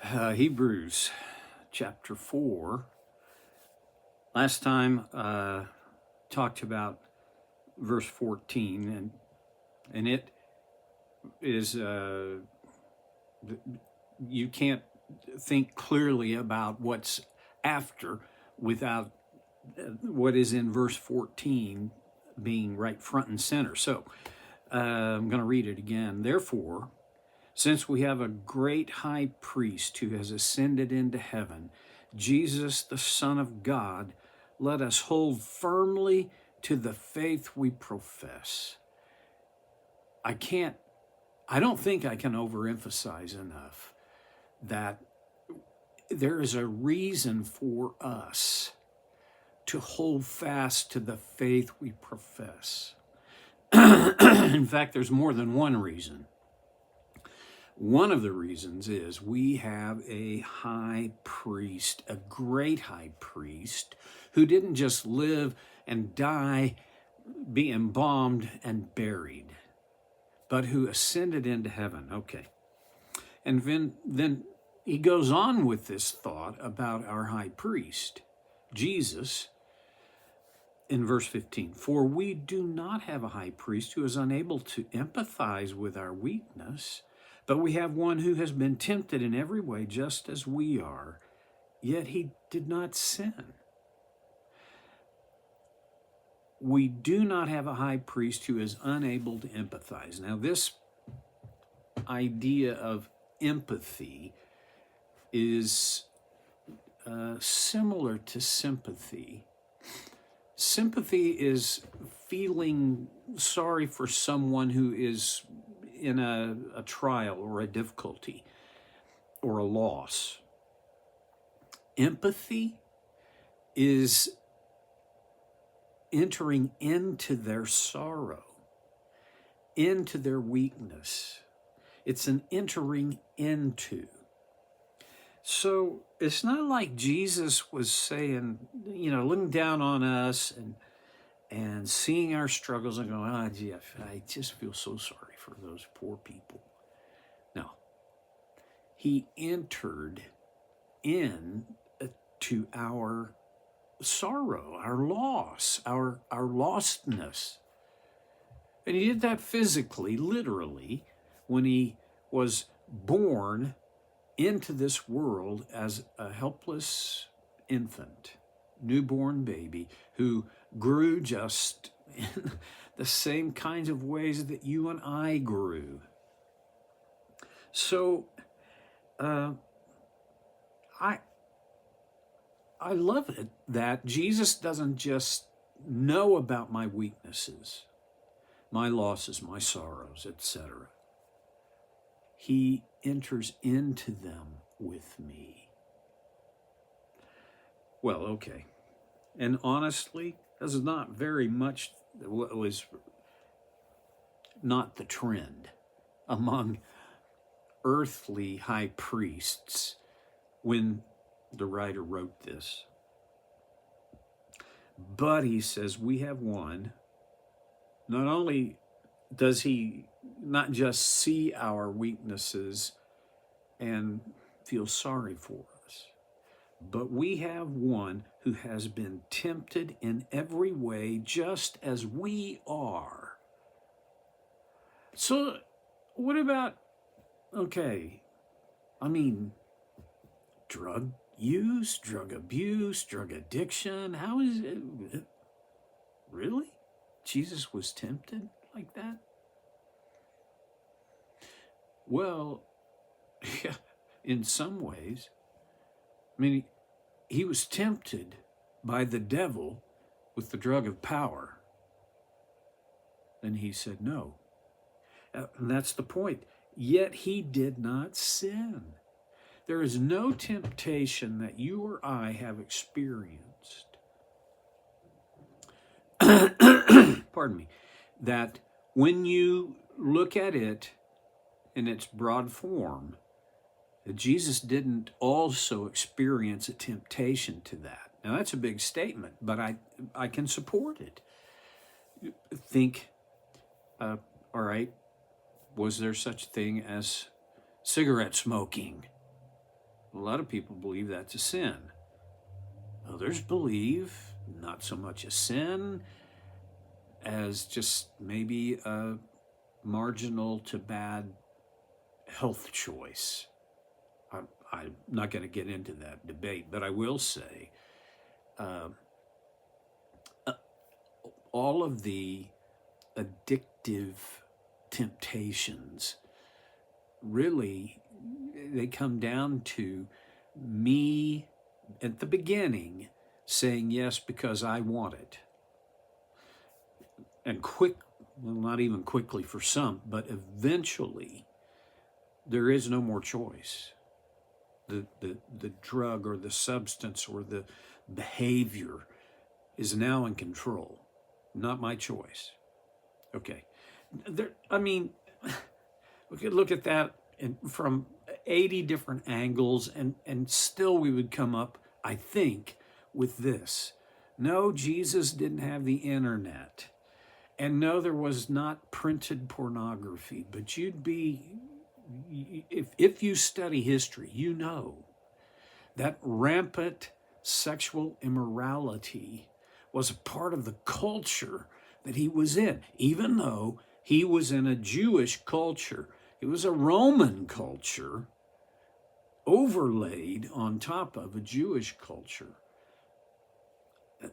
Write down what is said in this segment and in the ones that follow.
Hebrews chapter 4. Last time talked about verse 14, and it is you can't think clearly about what's after without what is in verse 14 being right front and center. So I'm going to read it again. Therefore, since we have a great high priest who has ascended into heaven, Jesus, the Son of God, let us hold firmly to the faith we profess. I don't think I can overemphasize enough that there is a reason for us to hold fast to the faith we profess. In fact, there's more than one reason. One of the reasons is we have a high priest, a great high priest, who didn't just live and die, be embalmed and buried, but who ascended into heaven. Okay. And then he goes on with this thought about our high priest, Jesus, in verse 15. For we do not have a high priest who is unable to empathize with our weakness, but we have one who has been tempted in every way, just as we are, yet he did not sin. We do not have a high priest who is unable to empathize. Now, this idea of empathy is similar to sympathy. Sympathy is feeling sorry for someone who is in a trial or a difficulty or a loss. Empathy is entering into their sorrow, into their weakness. It's an entering into. So it's not like Jesus was saying, looking down on us and seeing our struggles and going, Jeff, I just feel so sorry for those poor people. No. He entered in to our sorrow, our loss, our lostness. And he did that physically, literally, when he was born into this world as a helpless infant, newborn baby who grew just in the same kinds of ways that you and I grew. So I love it that Jesus doesn't just know about my weaknesses, my losses, my sorrows, etc. He enters into them with me. Well, okay. And honestly, this is not very much what was not the trend among earthly high priests when the writer wrote this. But he says we have one. Not only does he not just see our weaknesses and feel sorry for us, but we have one who has been tempted in every way just as we are. So what about, drug use, drug abuse, drug addiction? How is it? Really? Jesus was tempted like that? Well, yeah, in some ways. He was tempted by the devil with the drug of power. And he said no. And that's the point. Yet he did not sin. There is no temptation that you or I have experienced, pardon me, that when you look at it in its broad form, that Jesus didn't also experience a temptation to that. Now, that's a big statement, but I can support it. Think, all right, was there such a thing as cigarette smoking? A lot of people believe that's a sin. Others believe not so much a sin as just maybe a marginal to bad health choice. I'm not going to get into that debate, but I will say uh, all of the addictive temptations really, they come down to me at the beginning saying yes because I want it. And well, not even quickly for some, but eventually there is no more choice. The drug or the substance or the behavior is now in control, not my choice. Okay. I mean, we could look at that from 80 different angles, and still we would come up, I think, with this. No, Jesus didn't have the internet. And no, there was not printed pornography, but if you study history, you know that rampant sexual immorality was a part of the culture that he was in, even though he was in a Jewish culture. It was a Roman culture overlaid on top of a Jewish culture.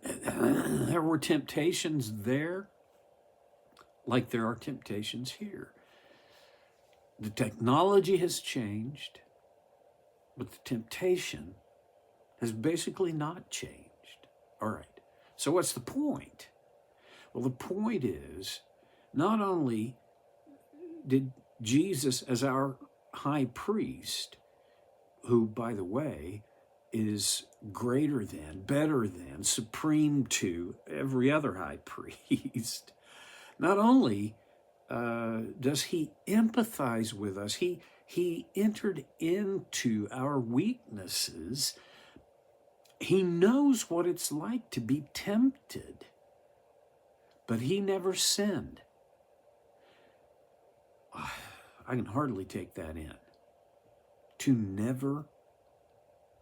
There were temptations there, like there are temptations here. The technology has changed, but the temptation has basically not changed. All right, so what's the point? Well, the point is, not only did Jesus, as our high priest, who, by the way, is greater than, better than, supreme to every other high priest, not only does he empathize with us, he entered into our weaknesses. He knows what it's like to be tempted, but he never sinned. I can hardly take that in. To never,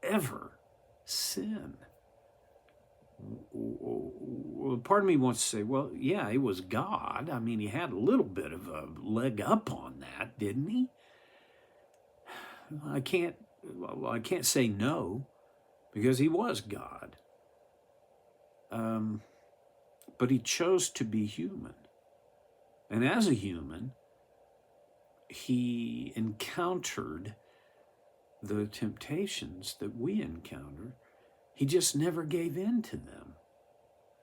ever sin. Well, part of me wants to say, well, yeah, he was God. I mean, he had a little bit of a leg up on that, didn't he? I can't say no, because he was God. But he chose to be human. And as a human, he encountered the temptations that we encounter. He just never gave in to them.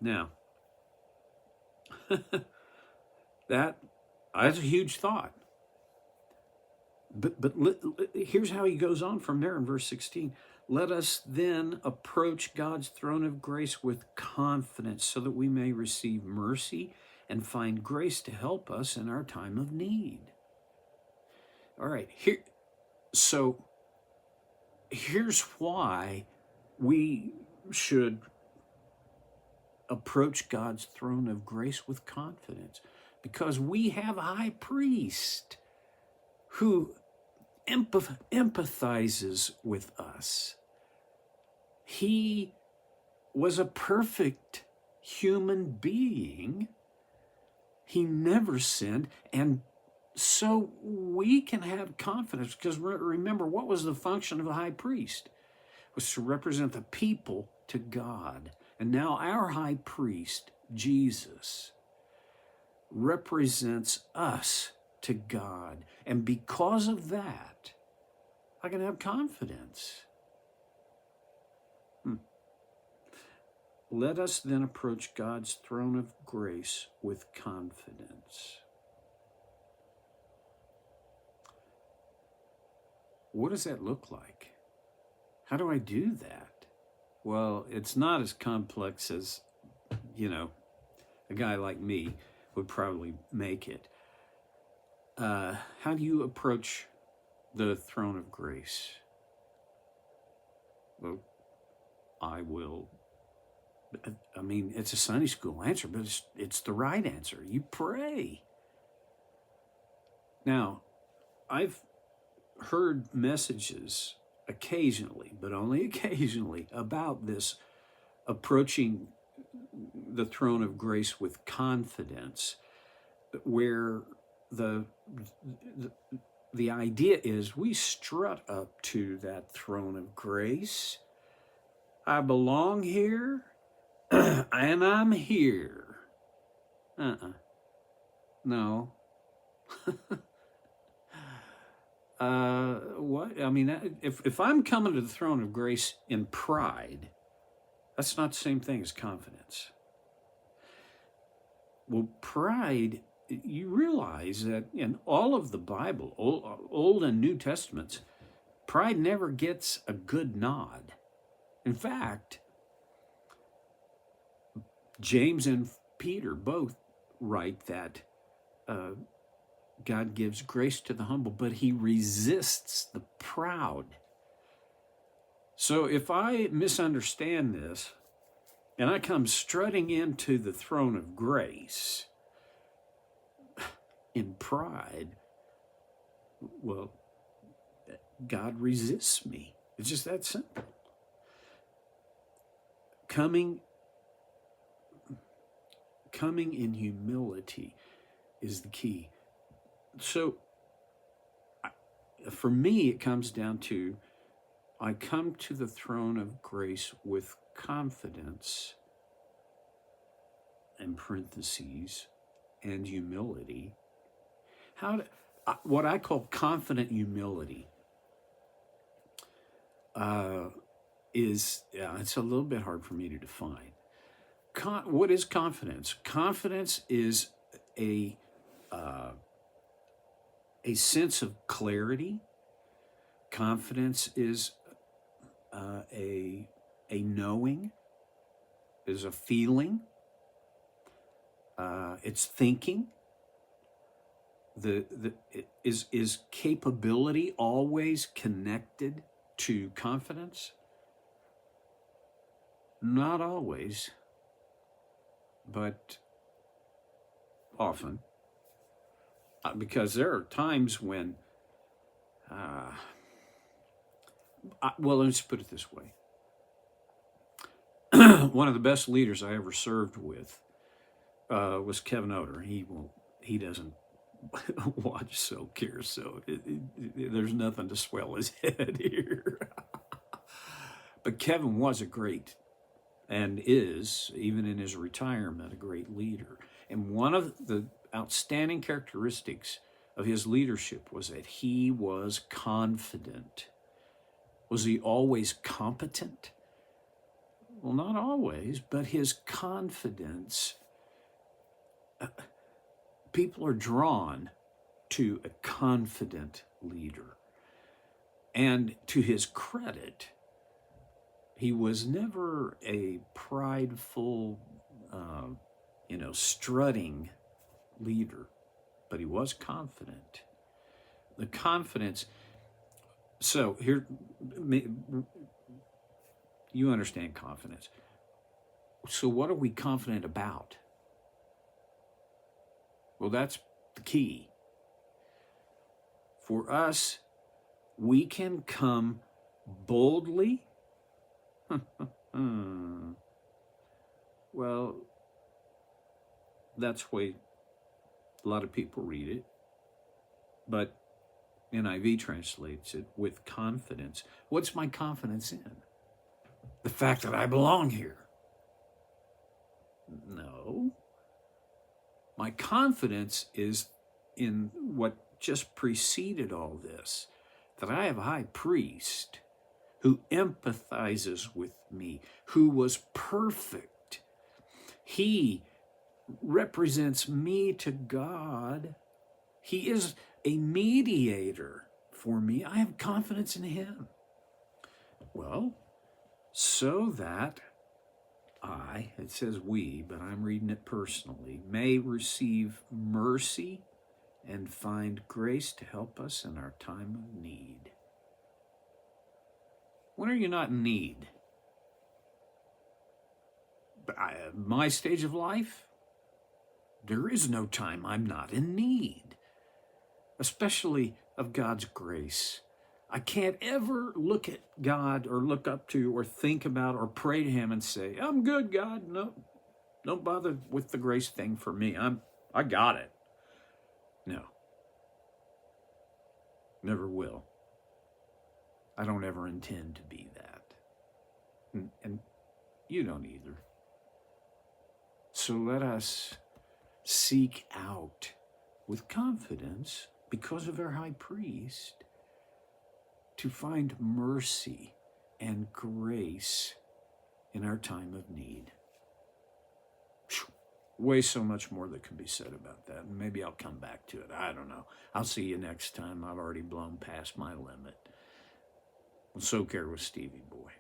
Now, that's a huge thought. But here's how he goes on from there in verse 16. Let us then approach God's throne of grace with confidence so that we may receive mercy and find grace to help us in our time of need. All right, so here's why we should approach God's throne of grace with confidence. Because we have a high priest who empathizes with us. He was a perfect human being. He never sinned, and so we can have confidence, because remember, what was the function of the high priest? It was to represent the people to God. And now our high priest, Jesus, represents us to God. And because of that, I can have confidence. Let us then approach God's throne of grace with confidence. What does that look like? How do I do that? Well, it's not as complex as, a guy like me would probably make it. How do you approach the throne of grace? Well, it's a Sunday school answer, but it's the right answer. You pray. Now, I've heard messages occasionally, but only occasionally, about this approaching the throne of grace with confidence, where the, the the idea is we strut up to that throne of grace. I belong here, and I'm here. No. What? I mean, if I'm coming to the throne of grace in pride, that's not the same thing as confidence. Well, pride, you realize that in all of the Bible, Old and New Testaments, pride never gets a good nod. In fact, James and Peter both write that God gives grace to the humble, but he resists the proud. So if I misunderstand this, and I come strutting into the throne of grace in pride, well, God resists me. It's just that simple. Coming in humility is the key. So for me, it comes down to, I come to the throne of grace with confidence, in parentheses, and humility. What I call confident humility it's a little bit hard for me to define. What is confidence? Confidence is a sense of clarity. Confidence is a knowing, is a feeling. It's thinking. Is capability always connected to confidence? Not always, but often. Because there are times when, well, let's put it this way. One of the best leaders I ever served with was Kevin Oder. He doesn't watch So Cares, so there's nothing to swell his head here. But Kevin was a great, and is, even in his retirement, a great leader. And one of the outstanding characteristics of his leadership was that he was confident. Was he always competent? Well, not always, but his confidence, people are drawn to a confident leader. And to his credit, he was never a prideful, strutting leader, but he was confident. The confidence. So here, you understand confidence. So what are we confident about? Well, that's the key. For us, we can come boldly. Well, that's the way a lot of people read it. But NIV translates it with confidence. What's my confidence in? The fact that I belong here. No. My confidence is in what just preceded all this, that I have a high priest who empathizes with me, who was perfect. He represents me to God. He is a mediator for me. I have confidence in him. Well, so that it says we, but I'm reading it personally, may receive mercy and find grace to help us in our time of need. When are you not in need? My stage of life, there is no time I'm not in need, especially of God's grace. I can't ever look at God or look up to or think about or pray to him and say, I'm good, God. No, don't bother with the grace thing for me. I got it. No, never will. I don't ever intend to be that. And you don't either. So let us seek out with confidence, because of our high priest, to find mercy and grace in our time of need. Way so much more that can be said about that. And maybe I'll come back to it. I don't know. I'll see you next time. I've already blown past my limit. Well, so care with Stevie Boy.